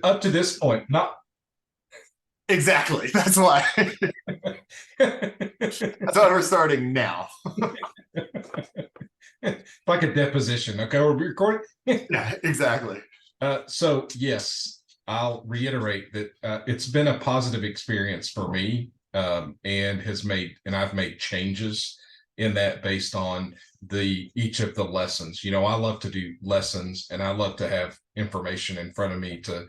Up to this point, not Exactly. That's why. That's why we're starting now. like a deposition. Okay, we're recording. Yeah, exactly. So yes, I'll reiterate that it's been a positive experience for me, and I've made changes in that based on each of the lessons. I love to do lessons, and I love to have information in front of me to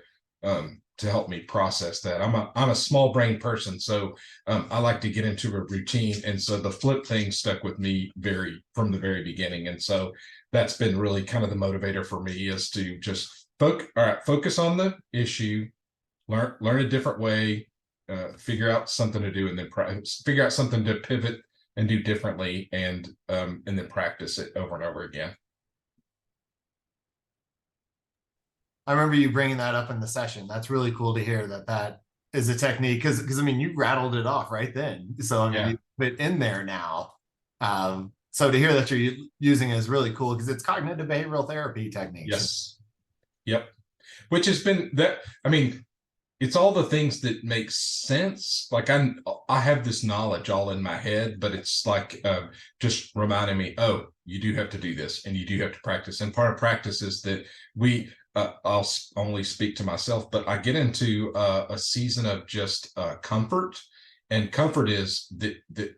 help me process that. I'm a small brain person, so I like to get into a routine, and so the flip thing stuck with me from the very beginning, and so that's been really kind of the motivator for me is to just focus on the issue, learn a different way, figure out something to do, and then figure out something to pivot and do differently, and then practice it over and over again. I remember you bringing that up in the session. That's really cool to hear that is a technique because I mean you rattled it off right then. So I mean you put it in there now. So to hear that you're using it is really cool because it's cognitive behavioral therapy techniques. Yes. Yep. Which has been that. I mean, it's all the things that make sense. Like I have this knowledge all in my head, but it's like just reminding me, oh, you do have to do this, and you do have to practice. And part of practice is that I'll only speak to myself, but I get into a season of just comfort, and comfort is that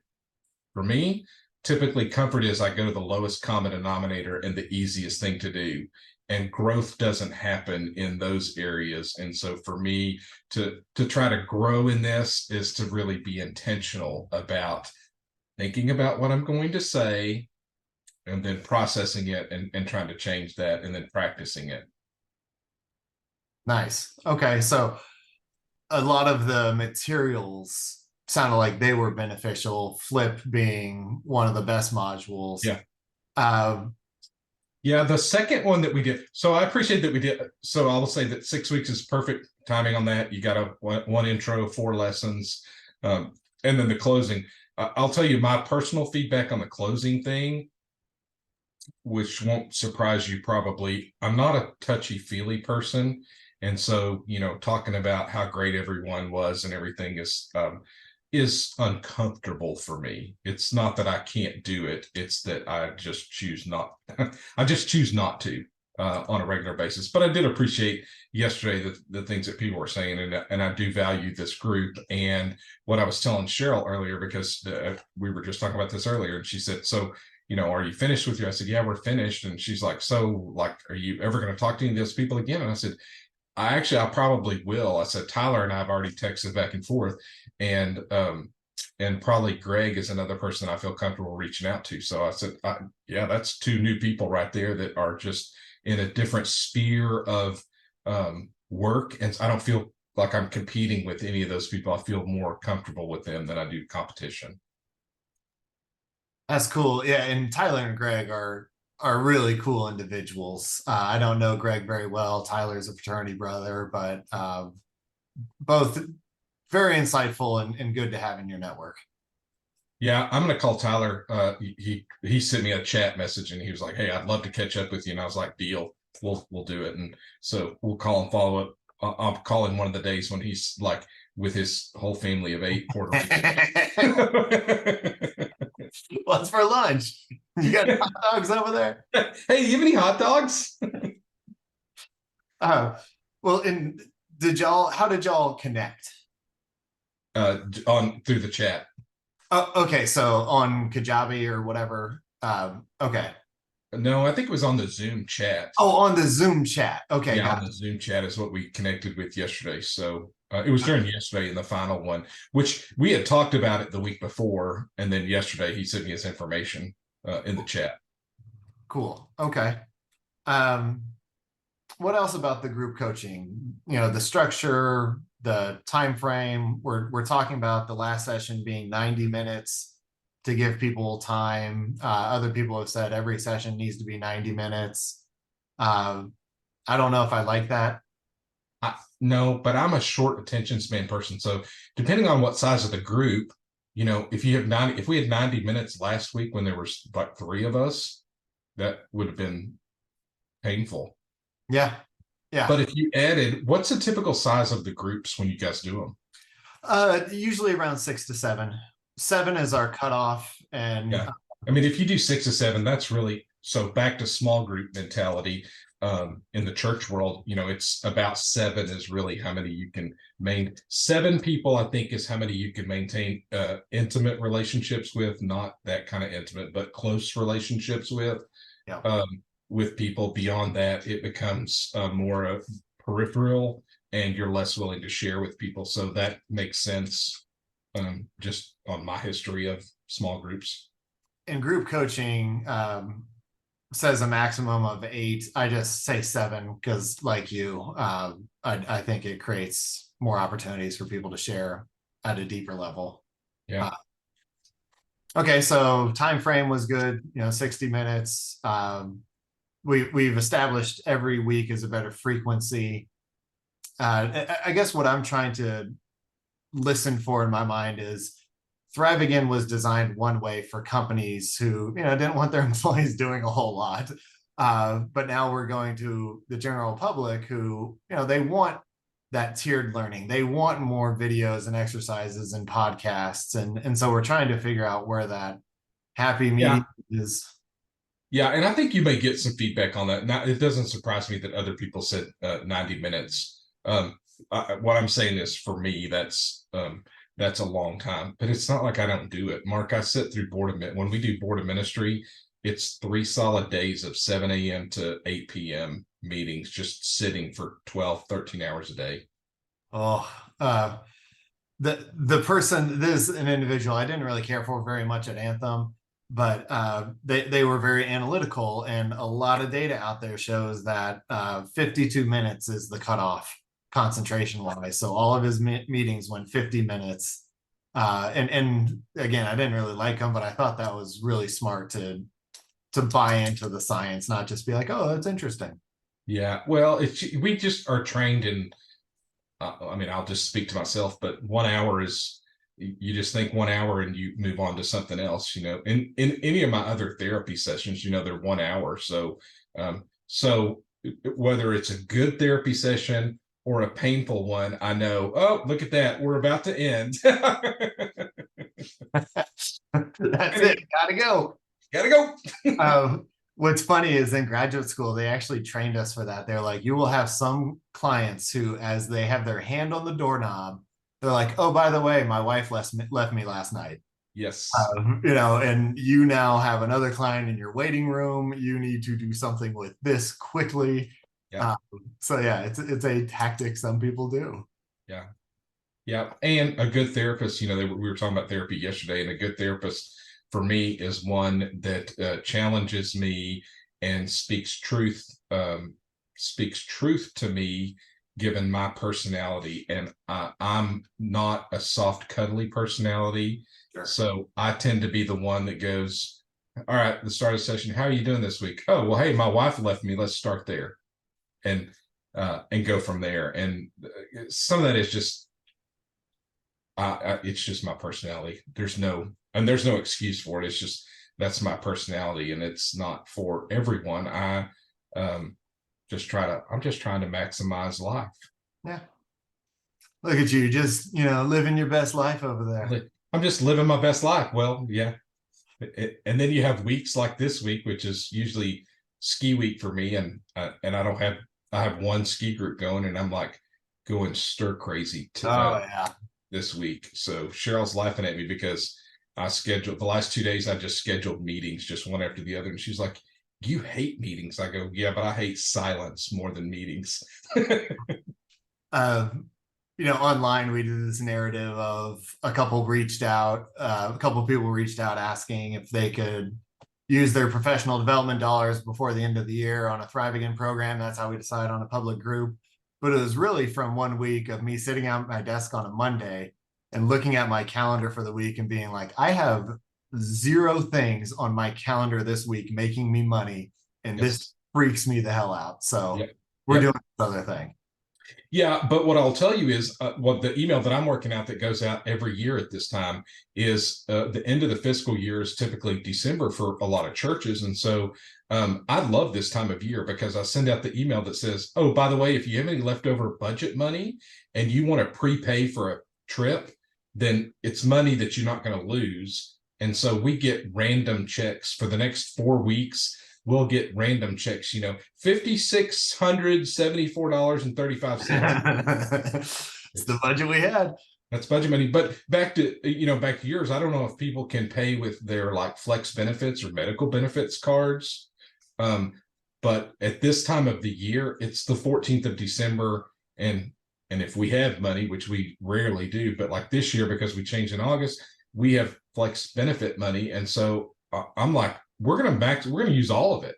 for me. Typically, comfort is I go to the lowest common denominator and the easiest thing to do, and growth doesn't happen in those areas. And so for me to try to grow in this is to really be intentional about thinking about what I'm going to say, and then processing it, and trying to change that, and then practicing it. Nice. Okay, so a lot of the materials sounded like they were beneficial, Flip being one of the best modules. Yeah. Um, Yeah, the second one that we did. So I appreciate that we did. So I will say that 6 weeks is perfect timing on that. You got one intro, 4 lessons, and then the closing. I'll tell you my personal feedback on the closing thing, which won't surprise you probably. I'm not a touchy-feely person, and so talking about how great everyone was and everything is uncomfortable for me. It's not that I can't do it. It's that I just choose not. I just choose not to on a regular basis. But I did appreciate yesterday the things that people were saying, and I do value this group. And what I was telling Cheryl earlier, because we were just talking about this earlier, and she said, "So, are you finished with you?" I said, "Yeah, we're finished." And she's like, "So, like, are you ever going to talk to any of those people again?" And I said, I probably will. I said, Tyler and I have already texted back and forth, and probably Greg is another person I feel comfortable reaching out to. So I said, yeah, that's 2 new people right there that are just in a different sphere of work. And I don't feel like I'm competing with any of those people. I feel more comfortable with them than I do competition. That's cool. Yeah, and Tyler and Greg are really cool individuals. I don't know Greg very well. Tyler's a fraternity brother, but both very insightful and good to have in your network. Yeah, I'm gonna call Tyler. He sent me a chat message, and he was like, "Hey, I'd love to catch up with you." And I was like, "Deal, we'll do it." And so we'll call and follow up. I'll call him one of the days when he's like with his whole family of 8 Puerto Ricans. What's for lunch? You got hot dogs over there? Hey, you have any hot dogs? Well, and how did y'all connect? On through the chat. Oh, okay. So on Kajabi or whatever. Okay. No, I think it was on the Zoom chat. Oh, on the Zoom chat. Okay. Yeah, on the Zoom chat is what we connected with yesterday. So it was during yesterday in the final one, which we had talked about it the week before. And then yesterday he sent me his information in the chat. Cool. Okay. What else about the group coaching? The structure, the time frame. We're talking about the last session being 90 minutes to give people time. Other people have said every session needs to be 90 minutes. I don't know if I like that. No, but I'm a short attention span person. So depending on what size of the group, if we had 90 minutes last week when there was like 3 of us, that would have been painful. Yeah. Yeah. But if you added, what's the typical size of the groups when you guys do them? Usually around 6 to 7. 7 is our cutoff, and Yeah. I mean, if you do 6 to 7, that's really so back to small group mentality. In the church world, it's about 7 is really how many you can maintain. 7 people, I think, is how many you can maintain intimate relationships with, not that kind of intimate, but close relationships with. yeah. With people. Beyond that, it becomes more peripheral, and you're less willing to share with people. So that makes sense. Just on my history of small groups. In group coaching, says a maximum of 8. I just say 7 because, like you, I think it creates more opportunities for people to share at a deeper level. Yeah. Okay, so time frame was good. 60 minutes. We've established every week is a better frequency. I guess what I'm trying to listen for in my mind is Thrive Again was designed one way for companies who didn't want their employees doing a whole lot, but now we're going to the general public who they want that tiered learning. They want more videos and exercises and podcasts, and so we're trying to figure out where that happy medium is. Yeah, and I think you may get some feedback on that. Now, it doesn't surprise me that other people said 90 minutes. What I'm saying is, for me, that's a long time, but it's not like I don't do it. Mark, I sit through when we do board of ministry, it's 3 solid days of 7 a.m. to 8 p.m. meetings, just sitting for 12, 13 hours a day. Oh, the person, this is an individual I didn't really care for very much at Anthem, but they were very analytical, and a lot of data out there shows that 52 minutes is the cutoff concentration wise. So all of his meetings went 50 minutes. And again, I didn't really like him, but I thought that was really smart to buy into the science, not just be like, oh, that's interesting. Yeah, well, we just are trained in. I mean, I'll just speak to myself, but 1 hour is, you just think 1 hour and you move on to something else. In any of my other therapy sessions, they're 1 hour. So whether it's a good therapy session or a painful one, I know, oh, look at that, we're about to end. That's it. Gotta go. What's funny is in graduate school, they actually trained us for that. They're like, you will have some clients who, as they have their hand on the doorknob, they're like, oh, by the way, my wife left me last night. Yes. And you now have another client in your waiting room. You need to do something with this quickly. Yeah. So yeah, it's a tactic some people do. Yeah. Yeah. And a good therapist, we were talking about therapy yesterday, and a good therapist for me is one that challenges me and speaks truth to me, given my personality. And I'm not a soft, cuddly personality. Sure. So I tend to be the one that goes, all right, the start of the session, how are you doing this week? Oh, well, hey, my wife left me. Let's start there. And go from there. And some of that is just, it's just my personality. There's no excuse for it. It's just, that's my personality, and it's not for everyone. I'm just trying to maximize life. Yeah. Look at you, just, living your best life over there. I'm just living my best life. Well, yeah. And then you have weeks like this week, which is usually ski week for me. And I have one ski group going, and I'm like going stir crazy this week. So Cheryl's laughing at me because I scheduled the last 2 days. I just scheduled meetings, just one after the other. And she's like, you hate meetings. I go, yeah, but I hate silence more than meetings. Online, we did this narrative of a couple people reached out asking if they could use their professional development dollars before the end of the year on a Thrive Again program. That's how we decide on a public group. But it was really from 1 week of me sitting at my desk on a Monday and looking at my calendar for the week and being like, I have 0 things on my calendar this week making me money, and this freaks me the hell out. So we're doing this other thing. Yeah, but what I'll tell you is what the email that I'm working out that goes out every year at this time is the end of the fiscal year is typically December for a lot of churches. And so I love this time of year because I send out the email that says, oh, by the way, if you have any leftover budget money and you want to prepay for a trip, then it's money that you're not going to lose. And so we get random checks for the next 4 weeks. We'll get random checks, $5,674.35. It's the budget we had. That's budget money. But back to yours, I don't know if people can pay with their like flex benefits or medical benefits cards. But at this time of the year, it's the 14th of December. And if we have money, which we rarely do, but like this year, because we changed in August, we have flex benefit money. And so I'm like, we're gonna use all of it.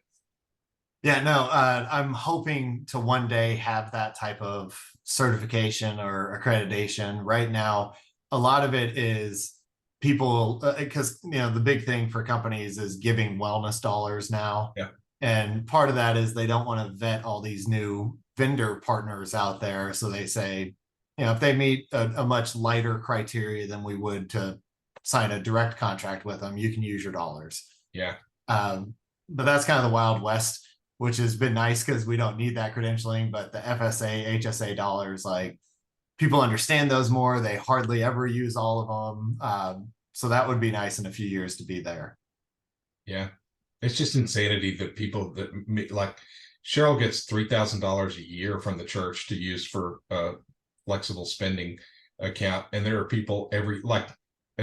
Yeah, no, I'm hoping to one day have that type of certification or accreditation. Right now, a lot of it is people, because the big thing for companies is giving wellness dollars now. Yeah. And part of that is they don't want to vet all these new vendor partners out there. So they say, if they meet a much lighter criteria than we would to sign a direct contract with them, you can use your dollars. Yeah. But that's kind of the Wild West, which has been nice because we don't need that credentialing. But the FSA, HSA dollars, like people understand those more. They hardly ever use all of them. So that would be nice in a few years to be there. Yeah. It's just insanity that people that like Cheryl gets $3,000 a year from the church to use for a flexible spending account. And there are people at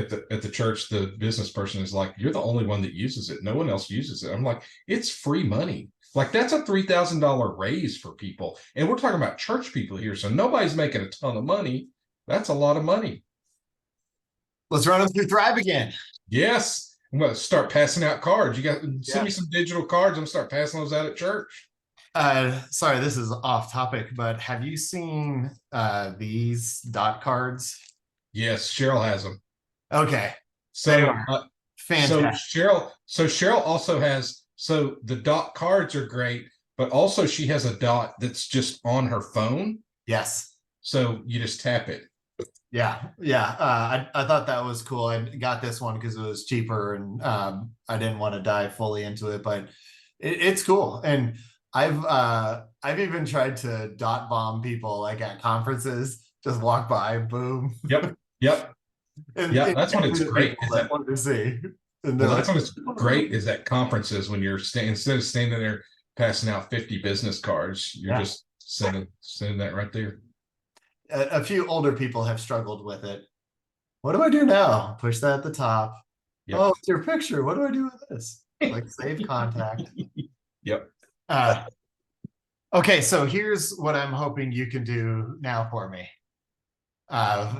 the church, the business person is like, you're the only one that uses it. No one else uses it. I'm like, it's free money. Like that's a $3,000 raise for people. And we're talking about church people here. So nobody's making a ton of money. That's a lot of money. Let's run them through Thrive again. Yes. I'm going to start passing out cards. You got send me some digital cards. I'm going to start passing those out at church. Sorry, this is off topic, but have you seen these dot cards? Yes, Cheryl has them. Okay. So, fantastic. So Cheryl also has, so the dot cards are great, but also she has a dot that's just on her phone. Yes. So you just tap it. Yeah. I thought that was cool. I got this one because it was cheaper and I didn't want to dive fully into it, but it's cool. And I've even tried to dot bomb people like at conferences, just walk by, boom. Yep. And that's when it's great. I wanted to see. That's when it's great is at conferences when you're instead of standing there passing out 50 business cards, you're just sending that right there. A few older people have struggled with it. What do I do now? Push that at the top. Yep. Oh, it's your picture. What do I do with this? Like save contact. Yep. Okay, so here's what I'm hoping you can do now for me.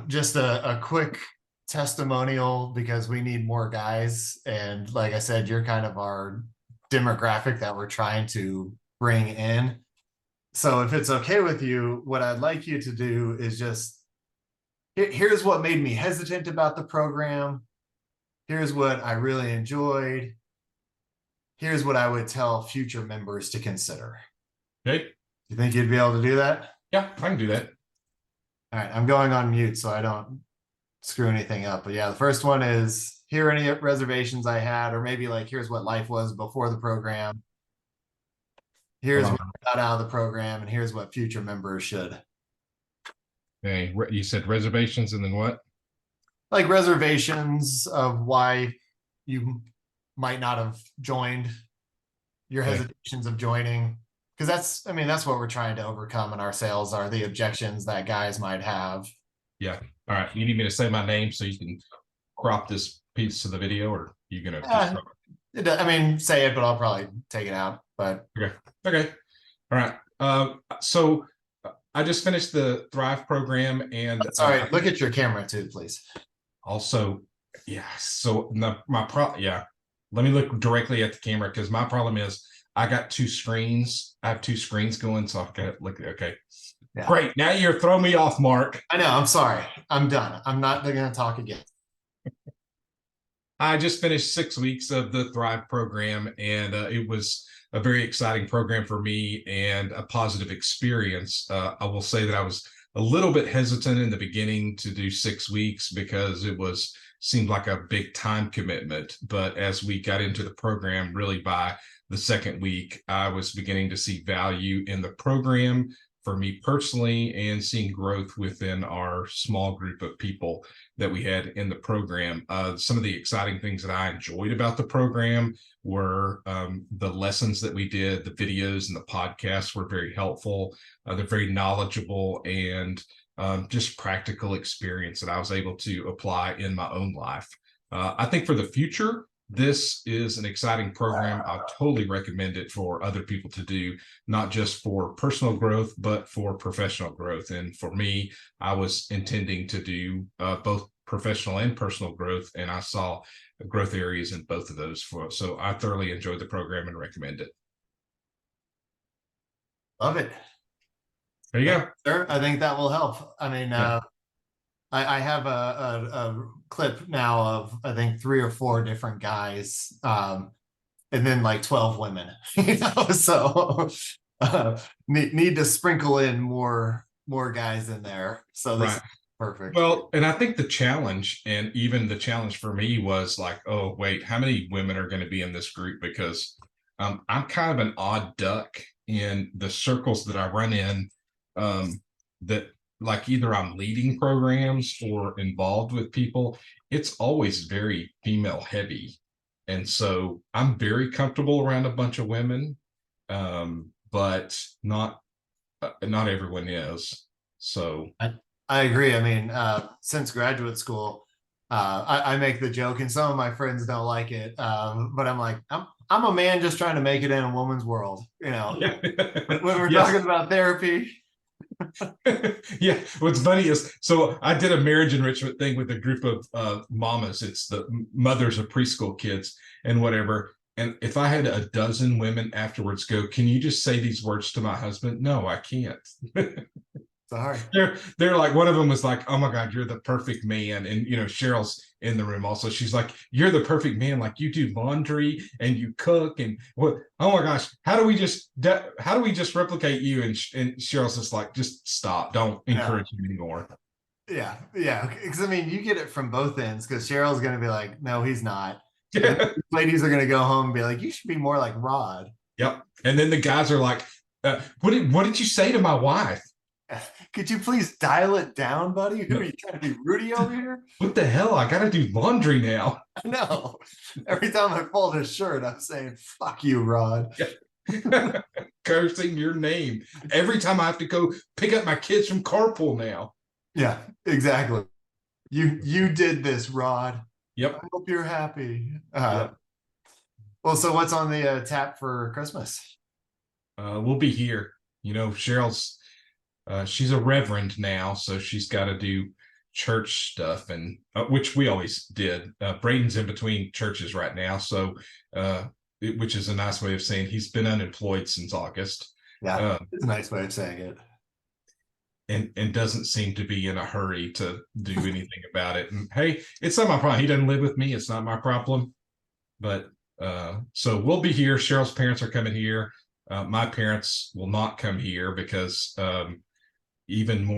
Just a quick testimonial because we need more guys. And like I said, you're kind of our demographic that we're trying to bring in. So if it's okay with you, what I'd like you to do is just, here's what made me hesitant about the program. Here's what I really enjoyed. Here's what I would tell future members to consider. Okay. You think you'd be able to do that? Yeah, I can do that. All right, I'm going on mute so I don't screw anything up. But yeah, the first one is, here are any reservations I had, or maybe like, here's what life was before the program. Here's what I got out of the program, and here's what future members should. Okay, you said reservations and then what? Like reservations of why you might not have joined, your hesitations of joining. Because that's what we're trying to overcome in our sales are the objections that guys might have. Yeah. All right. You need me to say my name so you can crop this piece of the video, or are you going to? Say it, but I'll probably take it out. But okay. All right. So I just finished the Thrive program, and sorry, look at your camera too, please. Also, yeah. So let me look directly at the camera because my problem is I got two screens. I have two screens going, so I've got to look. Okay. Yeah. Great. Now you're throwing me off, Mark. I know. I'm sorry. I'm done. I'm not going to talk again. I just finished 6 weeks of the Thrive program, and it was a very exciting program for me and a positive experience. I will say that I was a little bit hesitant in the beginning to do 6 weeks because it seemed like a big time commitment. But as we got into the program, really by the second week, I was beginning to see value in the program for me personally and seeing growth within our small group of people that we had in the program. Some of the exciting things that I enjoyed about the program were the lessons that we did, the videos and the podcasts were very helpful. They're very knowledgeable and just practical experience that I was able to apply in my own life. I think for the future, this is an exciting program. I totally recommend it for other people to do, not just for personal growth, but for professional growth. And for me, I was intending to do both professional and personal growth, and I saw growth areas in both of those. So I thoroughly enjoyed the program and recommend it. Love it. There you go. Sure, I think that will help. I mean, Yeah. I have a clip now of, I think, 3 or 4 different guys, and then like 12 women, so need to sprinkle in more guys in there. So this is perfect. Well, and I think the challenge, and even the challenge for me, was like, oh, wait, how many women are going to be in this group? Because I'm kind of an odd duck in the circles that I run in, that like either I'm leading programs or involved with people. It's always very female heavy. And so I'm very comfortable around a bunch of women, but not everyone is. So I agree. I mean, since graduate school, I make the joke, and some of my friends don't like it, but I'm like, I'm a man just trying to make it in a woman's world, Yeah. when we're Yes. talking about therapy. Yeah, what's funny is, so I did a marriage enrichment thing with a group of mamas. It's the mothers of preschool kids and whatever. And if I had a dozen women afterwards go, can you just say these words to my husband? No, I can't. Sorry. They're like, one of them was like, oh my God, you're the perfect man. And Cheryl's in the room also. She's like, you're the perfect man. Like, you do laundry and you cook and what? Oh my gosh, how do we just replicate you? And Cheryl's just like, just stop. Don't encourage him anymore. Yeah. Because I mean, you get it from both ends, because Cheryl's gonna be like, no, he's not. Ladies are gonna go home and be like, you should be more like Rod. Yep. And then the guys are like, what did you say to my wife? Could you please dial it down, buddy? Who are you trying to be, Rudy over here? What the hell? I gotta do laundry now. No. Every time I fold a shirt, I'm saying, fuck you, Rod. Cursing your name. Every time I have to go pick up my kids from carpool now. Yeah, exactly. You did this, Rod. Yep. I hope you're happy. Well, so what's on the tap for Christmas? We'll be here. Cheryl's she's a reverend now, so she's got to do church stuff, and which we always did. Braden's in between churches right now, so which is a nice way of saying he's been unemployed since August. Yeah, it's a nice way of saying it. And doesn't seem to be in a hurry to do anything about it. And hey, it's not my problem. He doesn't live with me. It's not my problem. But so we'll be here. Cheryl's parents are coming here. My parents will not come here because even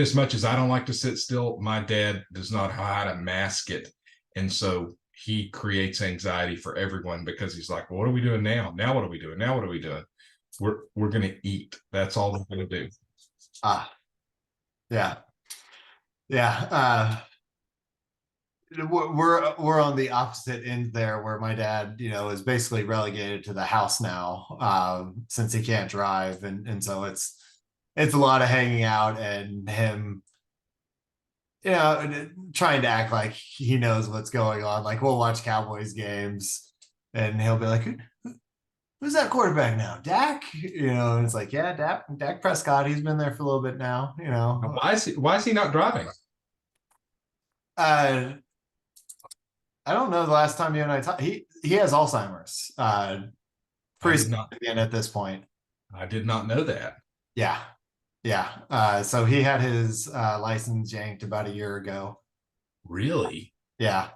as much as I don't like to sit still, my dad does not know how to mask it. And so he creates anxiety for everyone because he's like, well, what are we doing now? Now what are we doing? Now what are we doing? We're going to eat. That's all we're going to do. Yeah. We're on the opposite end there, where my dad, is basically relegated to the house now, since he can't drive, and so it's a lot of hanging out and him, trying to act like he knows what's going on. Like, we'll watch Cowboys games and he'll be like, who's that quarterback now? Dak? And it's like, yeah, Dak Prescott. He's been there for a little bit now. Why is he not driving? I don't know the last time you and I talked. He has Alzheimer's. Pretty again at this point. I did not know that. Yeah. So he had his license yanked about a year ago. Really? Yeah.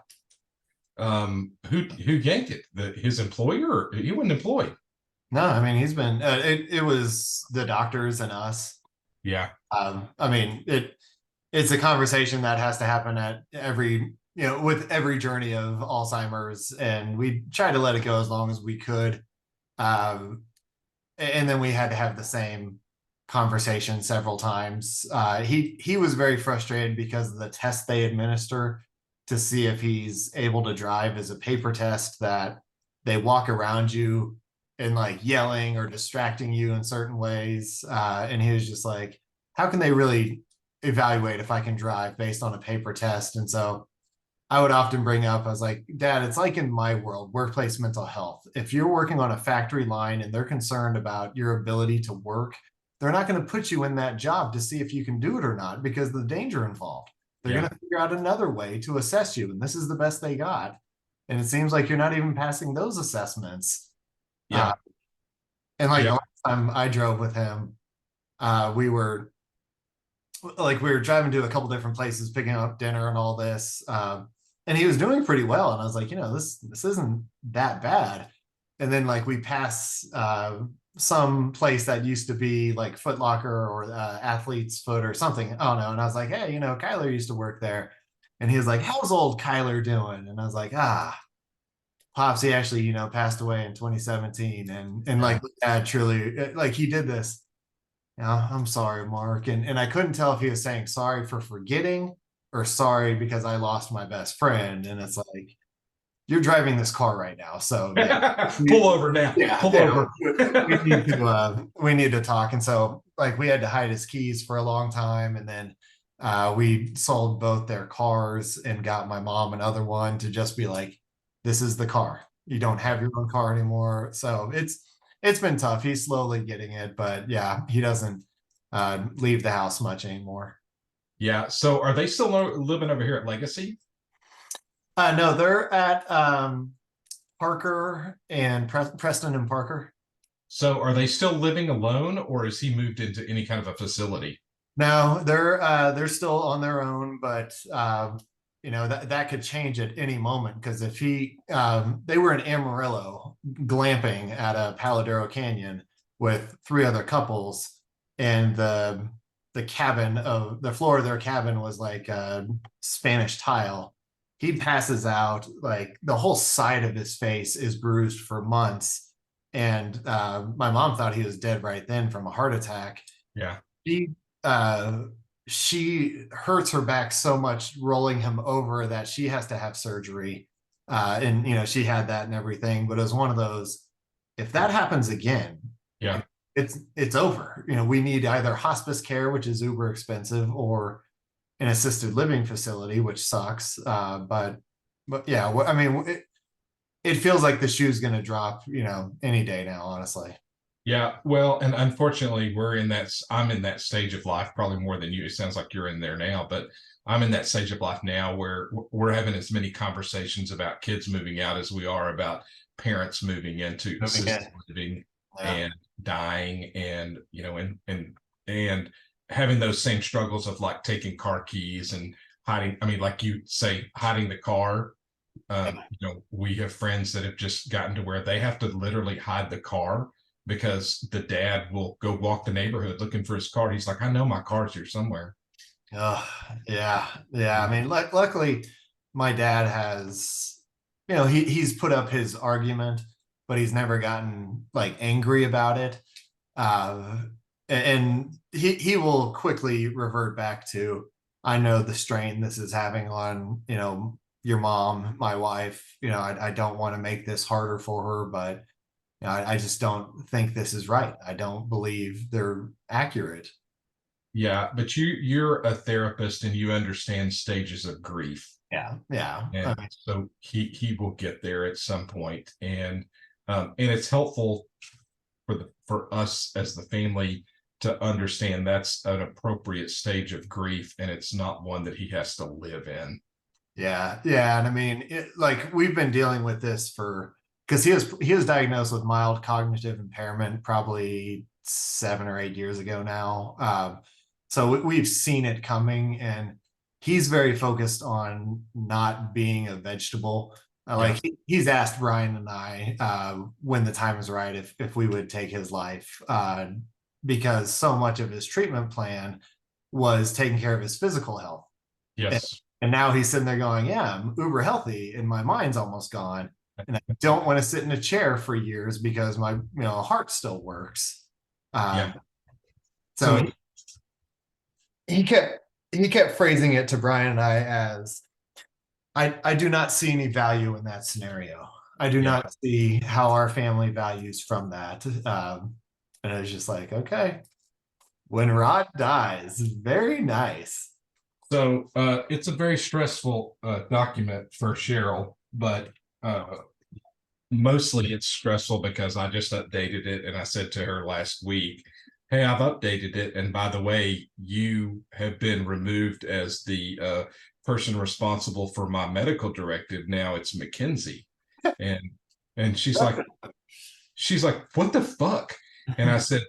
Who yanked it? His employer? Or he wasn't employed. No, I mean he's been. It was the doctors and us. Yeah. I mean it's a conversation that has to happen at every with every journey of Alzheimer's, and we tried to let it go as long as we could. Um, and then we had to have the same conversation several times. He was very frustrated because the test they administer to see if he's able to drive is a paper test that they walk around you and like yelling or distracting you in certain ways. And he was just like, how can they really evaluate if I can drive based on a paper test? And so I would often bring up, I was like, Dad, it's like in my world, workplace mental health. If you're working on a factory line and they're concerned about your ability to work, they're not going to put you in that job to see if you can do it or not because of the danger involved. They're Yeah. going to figure out another way to assess you. And this is the best they got. And it seems like you're not even passing those assessments. Uh, Yeah. and like the Yeah. last time I drove with him, we were we were driving to a couple different places, picking up dinner and all this. And he was doing pretty well. And I was like, this isn't that bad. And then like we pass some place that used to be like Foot Locker or Athlete's Foot or something. I don't know. And I was like, hey, Kyler used to work there. And he was like, how's old Kyler doing? And I was like, Pops, he actually, passed away in 2017. And Yeah. like dad truly like he did this. Yeah, I'm sorry, Mark. And I couldn't tell if he was saying sorry for forgetting or sorry because I lost my best friend. And it's like, you're driving this car right now. So yeah. Pull over now. Yeah, Pull over. we need to talk. And so like we had to hide his keys for a long time. And then we sold both their cars and got my mom another one to just be like, this is the car. You don't have your own car anymore. So it's been tough. He's slowly getting it, but yeah, he doesn't leave the house much anymore. Yeah. So are they still living over here at Legacy? No, they're at Parker and Preston and Parker. So are they still living alone, or has he moved into any kind of a facility? No, they're still on their own, but that could change at any moment because if they were in Amarillo glamping at a Paladero Canyon with three other couples, and the floor of their cabin was like a Spanish tile. He passes out, like the whole side of his face is bruised for months, and my mom thought he was dead right then from a heart attack. Yeah. She uh she hurts her back so much rolling him over that she has to have surgery. And she had that and everything, but it was one of those, if that happens again, Yeah. it's over. We need either hospice care, which is uber expensive, or an assisted living facility, which sucks. But yeah, I mean, it feels like the shoe's going to drop, any day now, honestly. Yeah. Well, and unfortunately, I'm in that stage of life, probably more than you. It sounds like you're in there now, but I'm in that stage of life now where we're having as many conversations about kids moving out as we are about parents moving into assisted living and dying, and and having those same struggles of like taking car keys and hiding. I mean, like you say, hiding the car. We have friends that have just gotten to where they have to literally hide the car because the dad will go walk the neighborhood looking for his car. He's like, I know my car's here somewhere. Yeah. I mean, luckily, my dad has, he's put up his argument, but he's never gotten like angry about it. And he will quickly revert back to, I know the strain this is having on, your mom, my wife. I don't want to make this harder for her, but I just don't think this is right. I don't believe they're accurate. Yeah, but you're a therapist and you understand stages of grief. Yeah. And so he will get there at some point. And it's helpful for us as the family to understand that's an appropriate stage of grief, and it's not one that he has to live in. Yeah. And I mean, like we've been dealing with this because he was diagnosed with mild cognitive impairment probably 7 or 8 years ago now. So we've seen it coming, and he's very focused on not being a vegetable. Yeah. He's asked Brian and I when the time is right if we would take his life because so much of his treatment plan was taking care of his physical health. And, Yes. and now he's sitting there going, yeah, I'm uber healthy and my mind's almost gone. And I don't want to sit in a chair for years because my heart still works. Yeah. So So he kept phrasing it to Brian and I as I do not see any value in that scenario. I do yeah. not see how our family values from that. And I was just like, okay, when Rod dies, very nice. So it's a very stressful document for Cheryl, but uh, mostly it's stressful because I just updated it and I said to her last week, hey, I've updated it. And by the way, you have been removed as the person responsible for my medical directive. Now it's Mackenzie. And she's like, what the fuck? And I said,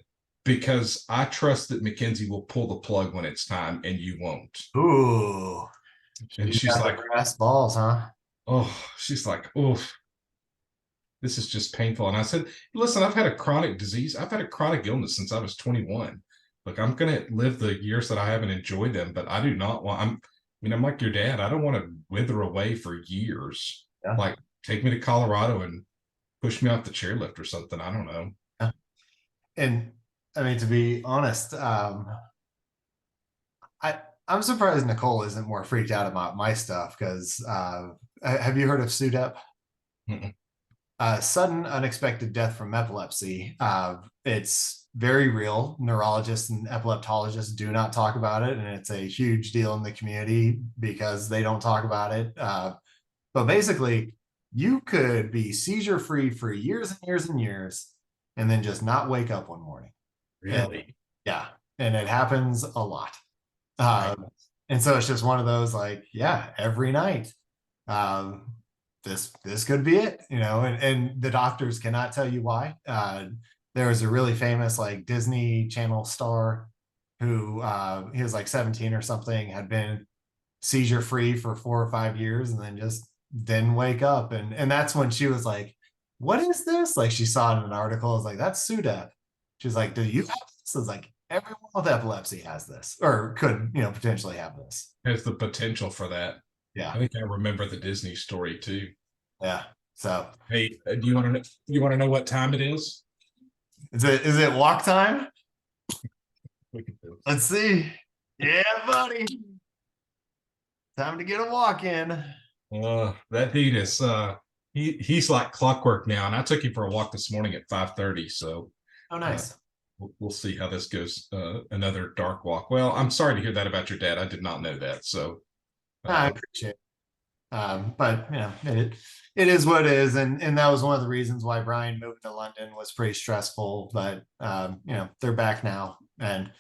because I trust that Mackenzie will pull the plug when it's time and you won't. Ooh, And you she's got the like, brass balls, huh? she's like, oh, this is just painful. And I said, listen, I've had a chronic disease. I've had a chronic illness since I was 21. Look, I'm going to live the years that I haven't enjoyed them, but I do not want, I'm like your dad. I don't want to wither away for years. Yeah. Like, take me to Colorado and push me off the chairlift or something. I don't know. Yeah. And I mean, to be honest, I'm surprised Nicole isn't more freaked out about my stuff because have you heard of SUDEP? Mm-mm. Sudden unexpected death from epilepsy. It's very real. Neurologists and epileptologists do not talk about it, and it's a huge deal in the community because they don't talk about it. But basically, you could be seizure free for years and years and years, and then just not wake up one morning. Really? Yeah, and it happens a lot. Right. And so it's just one of those like, yeah, every night. This could be it, and the doctors cannot tell you why. There was a really famous like Disney Channel star who he was like 17 or something, had been seizure free for 4 or 5 years, and then just didn't wake up. And that's when she was like, what is this? Like she saw it in an article. I was like, that's SUDEP. She's like, do you have this? I was like, everyone with epilepsy has this or could, potentially have this. Has the potential for that. Yeah. I think I remember the Disney story too. Yeah. So Hey, do you want to know? You want to know what time it is? is it walk time? We can do it. Let's see. Yeah, buddy. Time to get a walk in. That heat is he's like clockwork now, and I took him for a walk this morning at 5:30. So Oh, nice. we'll see how this goes. Another dark walk. Well, I'm sorry to hear that about your dad. I did not know that. So I appreciate it. But it is what it is, and that was one of the reasons why Brian moved to London was pretty stressful. But they're back now, and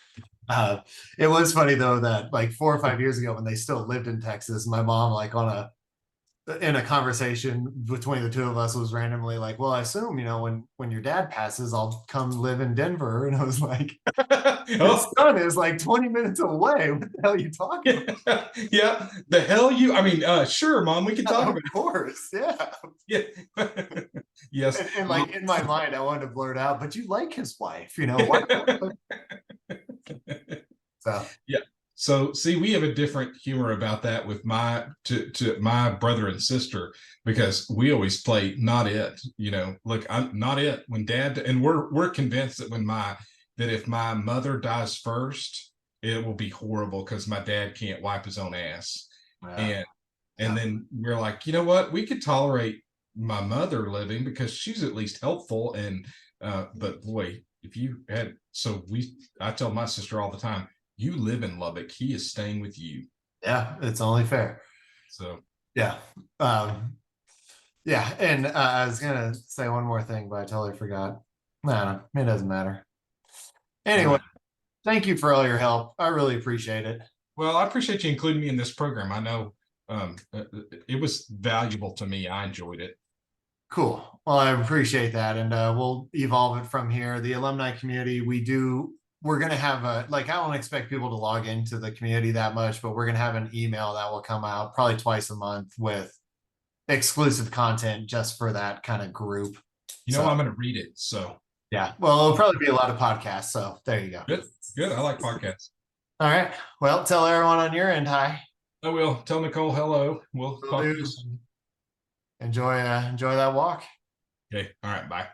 it was funny though that like 4 or 5 years ago when they still lived in Texas, my mom like in a conversation between the two of us was randomly like, well, I assume when your dad passes I'll come live in Denver, and I was like, his son is like 20 minutes away. What the hell are you talking about? Yeah, the hell you, I mean, sure, mom, we can talk about Of course, yeah. Yeah. Yes. And like in my mind I wanted to blurt out, but you like his wife, why? So Yeah. So see, we have a different humor about that with my to my brother and sister, because we always play not it. Look, I'm not it when dad, and we're convinced that that if my mother dies first, it will be horrible because my dad can't wipe his own ass. And then we're like, you know what? We could tolerate my mother living because she's at least helpful. And but boy, if you had, I tell my sister all the time, you live in Lubbock, he is staying with you. Yeah, it's only fair. So yeah. Yeah, and I was gonna say one more thing, but I totally forgot. No, it doesn't matter. Anyway, thank you for all your help. I really appreciate it. Well, I appreciate you including me in this program. I know it was valuable to me. I enjoyed it. Cool. Well, I appreciate that, and we'll evolve it from here. The alumni community, we're going to have I don't expect people to log into the community that much, but we're going to have an email that will come out probably twice a month with exclusive content just for that kind of group. You know, So, I'm going to read it. So yeah, well, it'll probably be a lot of podcasts. So there you go. good. I like podcasts. All right. Well, tell everyone on your end hi. I will tell Nicole hello. We'll Will talk to do. you soon. Enjoy that walk. Okay. All right. Bye.